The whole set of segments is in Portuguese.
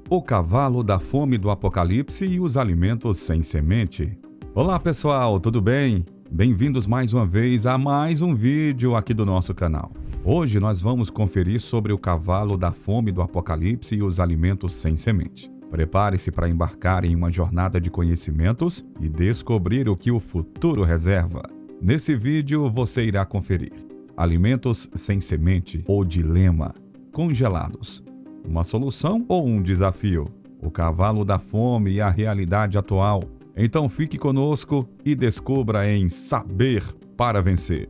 O cavalo da fome do Apocalipse e os alimentos sem semente. Olá pessoal, tudo bem? Bem-vindos mais uma vez a mais um vídeo aqui do nosso canal. Hoje nós vamos conferir sobre o cavalo da fome do Apocalipse e os alimentos sem semente. Prepare-se para embarcar em uma jornada de conhecimentos e descobrir o que o futuro reserva. Nesse vídeo você irá conferir alimentos sem semente ou dilema, congelados. Uma solução ou um desafio? O cavalo da fome e a realidade atual. Então fique conosco e descubra em Saber para Vencer.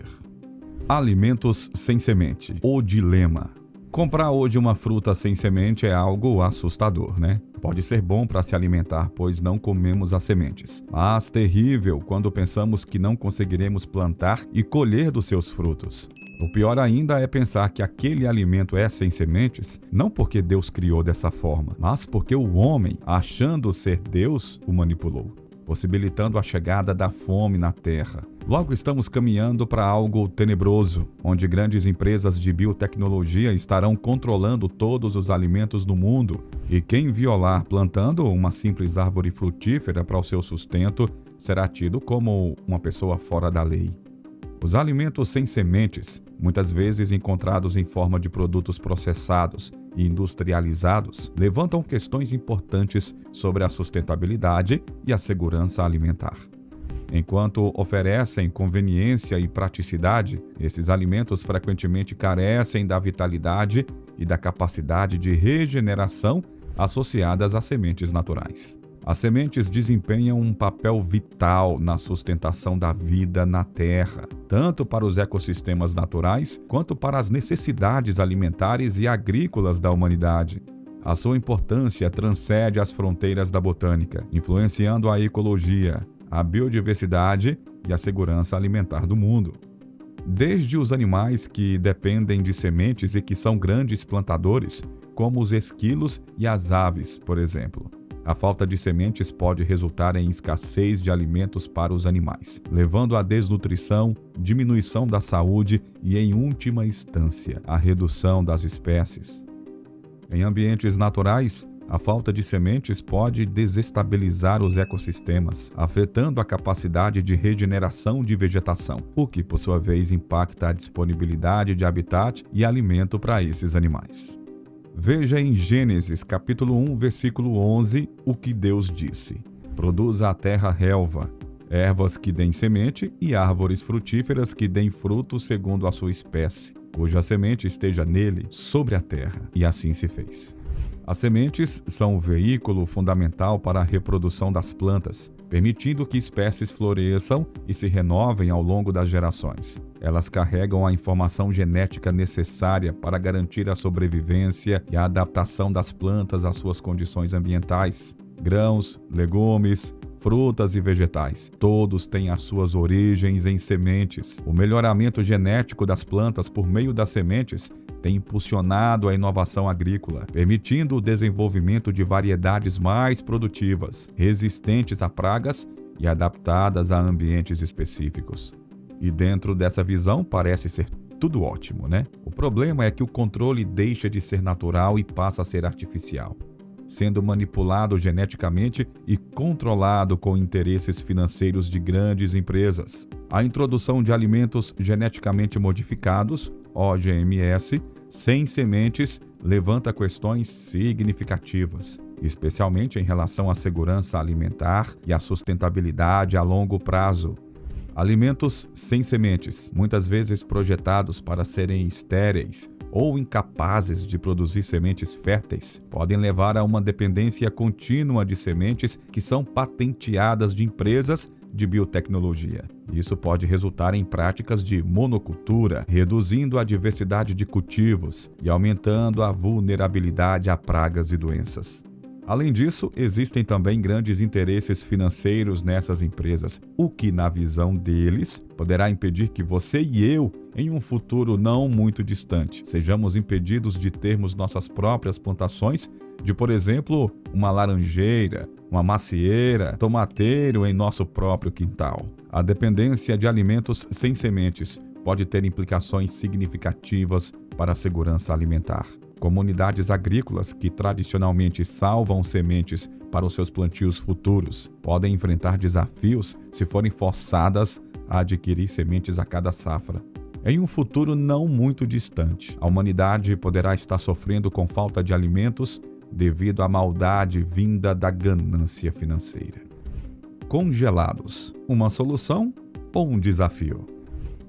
Alimentos sem semente. O dilema. Comprar hoje uma fruta sem semente é algo assustador, né? Pode ser bom para se alimentar, pois não comemos as sementes. Mas terrível quando pensamos que não conseguiremos plantar e colher dos seus frutos. O pior ainda é pensar que aquele alimento é sem sementes, não porque Deus criou dessa forma, mas porque o homem, achando ser Deus, o manipulou, possibilitando a chegada da fome na terra. Logo estamos caminhando para algo tenebroso, onde grandes empresas de biotecnologia estarão controlando todos os alimentos no mundo, e quem violar plantando uma simples árvore frutífera para o seu sustento será tido como uma pessoa fora da lei. Os alimentos sem sementes, muitas vezes encontrados em forma de produtos processados e industrializados, levantam questões importantes sobre a sustentabilidade e a segurança alimentar. Enquanto oferecem conveniência e praticidade, esses alimentos frequentemente carecem da vitalidade e da capacidade de regeneração associadas às sementes naturais. As sementes desempenham um papel vital na sustentação da vida na Terra, tanto para os ecossistemas naturais quanto para as necessidades alimentares e agrícolas da humanidade. A sua importância transcende as fronteiras da botânica, influenciando a ecologia, a biodiversidade e a segurança alimentar do mundo. Desde os animais que dependem de sementes e que são grandes plantadores, como os esquilos e as aves, por exemplo. A falta de sementes pode resultar em escassez de alimentos para os animais, levando à desnutrição, diminuição da saúde e, em última instância, à redução das espécies. Em ambientes naturais, a falta de sementes pode desestabilizar os ecossistemas, afetando a capacidade de regeneração de vegetação, o que, por sua vez, impacta a disponibilidade de habitat e alimento para esses animais. Veja em Gênesis, capítulo 1, versículo 11, o que Deus disse. Produza a terra relva, ervas que deem semente e árvores frutíferas que deem fruto segundo a sua espécie, cuja semente esteja nele, sobre a terra. E assim se fez. As sementes são o veículo fundamental para a reprodução das plantas, permitindo que espécies floresçam e se renovem ao longo das gerações. Elas carregam a informação genética necessária para garantir a sobrevivência e a adaptação das plantas às suas condições ambientais. Grãos, legumes, frutas e vegetais, todos têm as suas origens em sementes. O melhoramento genético das plantas por meio das sementes tem impulsionado a inovação agrícola, permitindo o desenvolvimento de variedades mais produtivas, resistentes a pragas e adaptadas a ambientes específicos. E dentro dessa visão parece ser tudo ótimo, né? O problema é que o controle deixa de ser natural e passa a ser artificial, sendo manipulado geneticamente e controlado com interesses financeiros de grandes empresas. A introdução de alimentos geneticamente modificados, OGMs, sem sementes, levanta questões significativas, especialmente em relação à segurança alimentar e à sustentabilidade a longo prazo. Alimentos sem sementes, muitas vezes projetados para serem estéreis ou incapazes de produzir sementes férteis, podem levar a uma dependência contínua de sementes que são patenteadas de empresas de biotecnologia. Isso pode resultar em práticas de monocultura, reduzindo a diversidade de cultivos e aumentando a vulnerabilidade a pragas e doenças. Além disso, existem também grandes interesses financeiros nessas empresas, o que, na visão deles, poderá impedir que você e eu, em um futuro não muito distante, sejamos impedidos de termos nossas próprias plantações de, por exemplo, uma laranjeira, uma macieira, tomateiro em nosso próprio quintal. A dependência de alimentos sem sementes pode ter implicações significativas para a segurança alimentar. Comunidades agrícolas que tradicionalmente salvam sementes para os seus plantios futuros podem enfrentar desafios se forem forçadas a adquirir sementes a cada safra. Em um futuro não muito distante, a humanidade poderá estar sofrendo com falta de alimentos devido à maldade vinda da ganância financeira. Congelados, uma solução ou um desafio?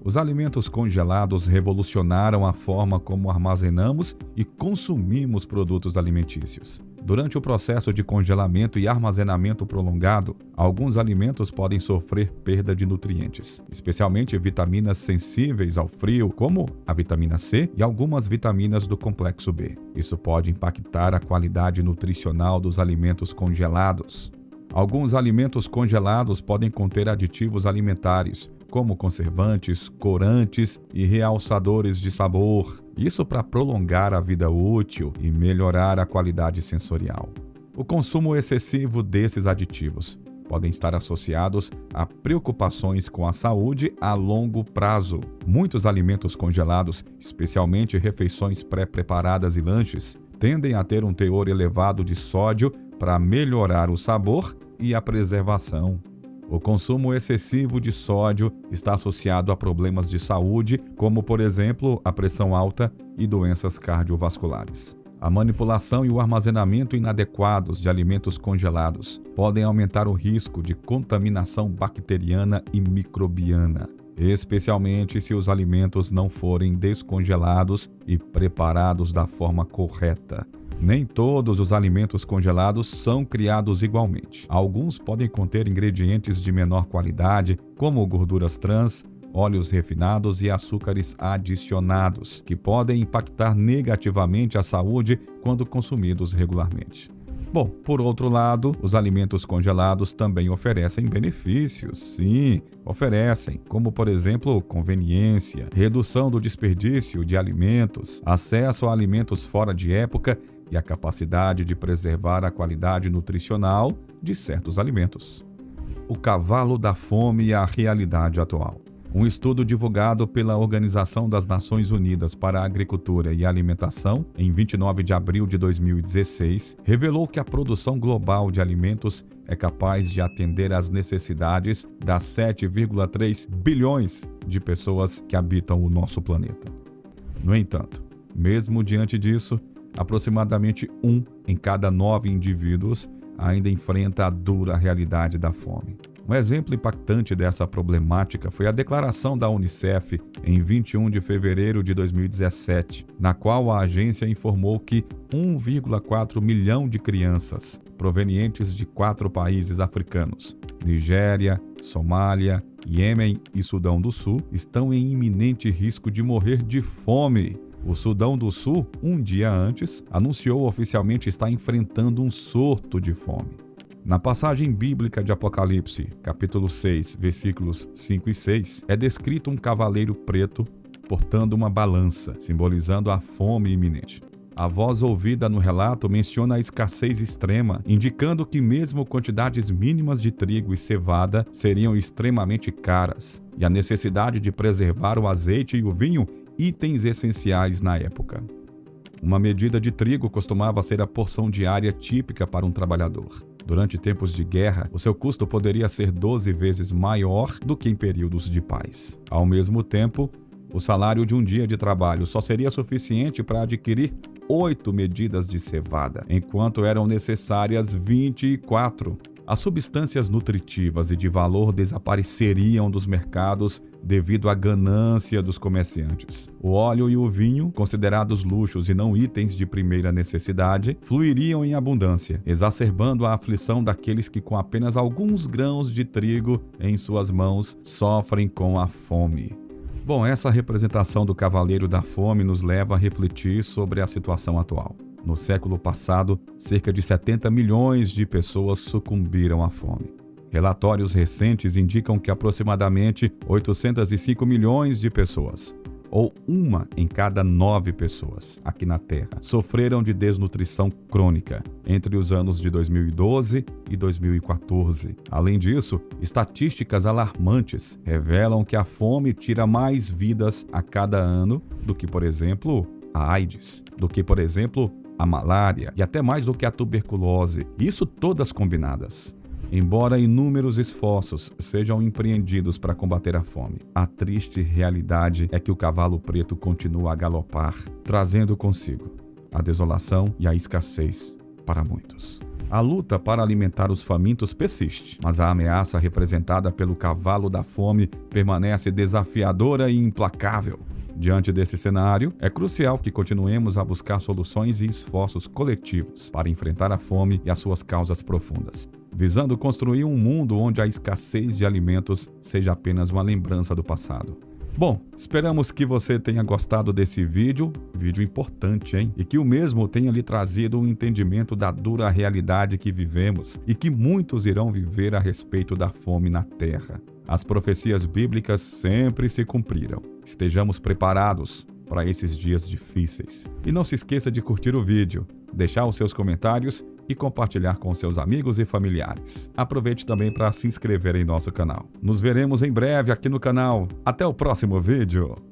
Os alimentos congelados revolucionaram a forma como armazenamos e consumimos produtos alimentícios. Durante o processo de congelamento e armazenamento prolongado, alguns alimentos podem sofrer perda de nutrientes, especialmente vitaminas sensíveis ao frio, como a vitamina C e algumas vitaminas do complexo B. Isso pode impactar a qualidade nutricional dos alimentos congelados. Alguns alimentos congelados podem conter aditivos alimentares, como conservantes, corantes e realçadores de sabor. Isso para prolongar a vida útil e melhorar a qualidade sensorial. O consumo excessivo desses aditivos podem estar associados a preocupações com a saúde a longo prazo. Muitos alimentos congelados, especialmente refeições pré-preparadas e lanches, tendem a ter um teor elevado de sódio para melhorar o sabor e a preservação. O consumo excessivo de sódio está associado a problemas de saúde, como, por exemplo, a pressão alta e doenças cardiovasculares. A manipulação e o armazenamento inadequados de alimentos congelados podem aumentar o risco de contaminação bacteriana e microbiana, especialmente se os alimentos não forem descongelados e preparados da forma correta. Nem todos os alimentos congelados são criados igualmente. Alguns podem conter ingredientes de menor qualidade, como gorduras trans, óleos refinados e açúcares adicionados, que podem impactar negativamente a saúde quando consumidos regularmente. Bom, por outro lado, os alimentos congelados também oferecem benefícios. Sim, oferecem, como por exemplo, conveniência, redução do desperdício de alimentos, acesso a alimentos fora de época e a capacidade de preservar a qualidade nutricional de certos alimentos. O cavalo da fome e a realidade atual. Um estudo divulgado pela Organização das Nações Unidas para a Agricultura e Alimentação, em 29 de abril de 2016, revelou que a produção global de alimentos é capaz de atender às necessidades das 7,3 bilhões de pessoas que habitam o nosso planeta. No entanto, mesmo diante disso, aproximadamente 1 em cada 9 indivíduos ainda enfrenta a dura realidade da fome. Um exemplo impactante dessa problemática foi a declaração da Unicef em 21 de fevereiro de 2017, na qual a agência informou que 1,4 milhão de crianças provenientes de 4 países africanos, Nigéria, Somália, Iêmen e Sudão do Sul, estão em iminente risco de morrer de fome. O Sudão do Sul, um dia antes, anunciou oficialmente estar enfrentando um surto de fome. Na passagem bíblica de Apocalipse, capítulo 6, versículos 5 e 6, é descrito um cavaleiro preto portando uma balança, simbolizando a fome iminente. A voz ouvida no relato menciona a escassez extrema, indicando que mesmo quantidades mínimas de trigo e cevada seriam extremamente caras, e a necessidade de preservar o azeite e o vinho, itens essenciais na época. Uma medida de trigo costumava ser a porção diária típica para um trabalhador. Durante tempos de guerra, o seu custo poderia ser 12 vezes maior do que em períodos de paz. Ao mesmo tempo, o salário de um dia de trabalho só seria suficiente para adquirir 8 medidas de cevada, enquanto eram necessárias 24. As substâncias nutritivas e de valor desapareceriam dos mercados devido à ganância dos comerciantes. O óleo e o vinho, considerados luxos e não itens de primeira necessidade, fluiriam em abundância, exacerbando a aflição daqueles que, com apenas alguns grãos de trigo em suas mãos, sofrem com a fome. Bom, essa representação do Cavaleiro da Fome nos leva a refletir sobre a situação atual. No século passado, cerca de 70 milhões de pessoas sucumbiram à fome. Relatórios recentes indicam que aproximadamente 805 milhões de pessoas, ou 1 em cada 9 pessoas aqui na Terra, sofreram de desnutrição crônica entre os anos de 2012 e 2014. Além disso, estatísticas alarmantes revelam que a fome tira mais vidas a cada ano do que, por exemplo, a AIDS do que, por exemplo, a malária e até mais do que a tuberculose. Isso todas combinadas. Embora inúmeros esforços sejam empreendidos para combater a fome, a triste realidade é que o cavalo preto continua a galopar, trazendo consigo a desolação e a escassez para muitos. A luta para alimentar os famintos persiste, mas a ameaça representada pelo cavalo da fome permanece desafiadora e implacável. Diante desse cenário, é crucial que continuemos a buscar soluções e esforços coletivos para enfrentar a fome e as suas causas profundas, visando construir um mundo onde a escassez de alimentos seja apenas uma lembrança do passado. Bom, esperamos que você tenha gostado desse vídeo importante, hein? E que o mesmo tenha lhe trazido um entendimento da dura realidade que vivemos e que muitos irão viver a respeito da fome na terra. As profecias bíblicas sempre se cumpriram. Estejamos preparados para esses dias difíceis. E não se esqueça de curtir o vídeo, deixar os seus comentários e compartilhar com seus amigos e familiares. Aproveite também para se inscrever em nosso canal. Nos veremos em breve aqui no canal. Até o próximo vídeo!